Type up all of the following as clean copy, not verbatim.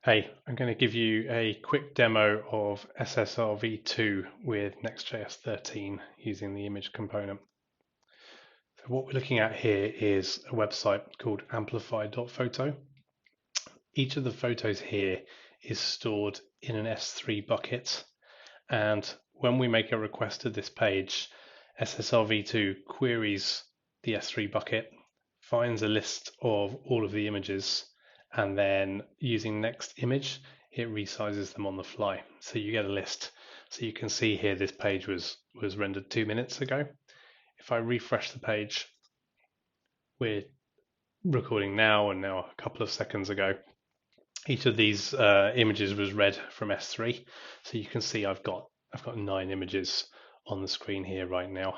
Hey, I'm going to give you a quick demo of SSR v2 with Next.js 13 using the image component. So what we're looking at here is a website called Amplify.photo. Each of the photos here is stored in an S3 bucket, and when we make a request to this page, SSR v2 queries the S3 bucket, finds a list of all of the images, and then using next image, it resizes them on the fly. So you get a list. So you can see here this page was rendered 2 minutes ago. If I refresh the page, we're recording now and now a couple of seconds ago. Each of these images was read from S3. So you can see I've got 9 images on the screen here right now.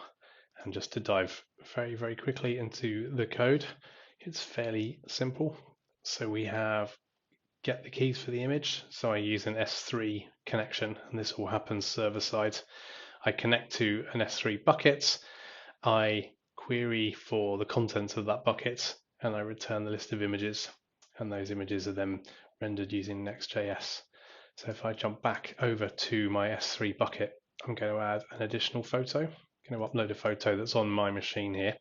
And just to dive very, very quickly into the code, it's fairly simple. So we have get the keys for the image. So I use an S3 connection, and this all happens server side. I connect to an S3 bucket. I query for the contents of that bucket, and I return the list of images. And those images are then rendered using Next.js. So if I jump back over to my S3 bucket, I'm going to add an additional photo. I'm going to upload a photo that's on my machine here.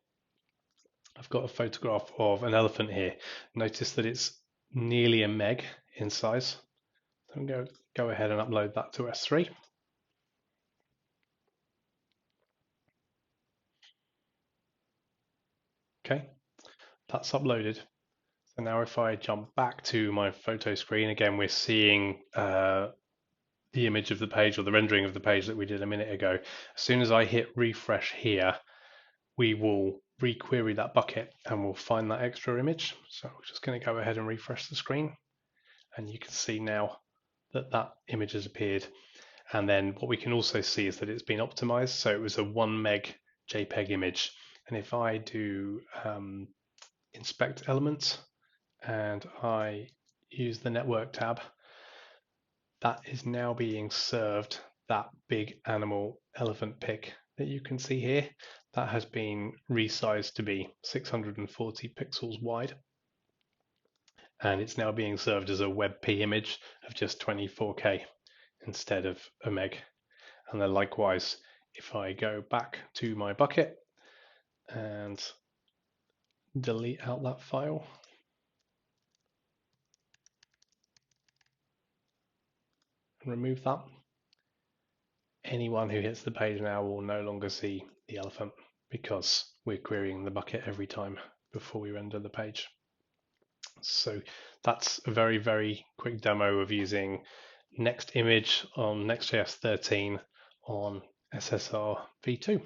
I've got a photograph of an elephant here. Notice that it's nearly a meg in size. So I'm going to go ahead and upload that to S3. Okay, that's uploaded. So now if I jump back to my photo screen, again, we're seeing the image of the page or the rendering of the page that we did a minute ago. As soon as I hit refresh here, we will requery that bucket and we'll find that extra image. So we're just going to go ahead and refresh the screen. And you can see now that that image has appeared. And then what we can also see is that it's been optimized. So it was a 1 meg JPEG image. And if I do inspect elements and I use the network tab, that is now being served that big animal elephant pic that you can see here. That has been resized to be 640 pixels wide. And it's now being served as a WebP image of just 24K instead of a meg. And then likewise, if I go back to my bucket and delete out that file, and remove that, anyone who hits the page now will no longer see the elephant because we're querying the bucket every time before we render the page. So that's a very, very quick demo of using Next image on Next.js 13 on SSR v2.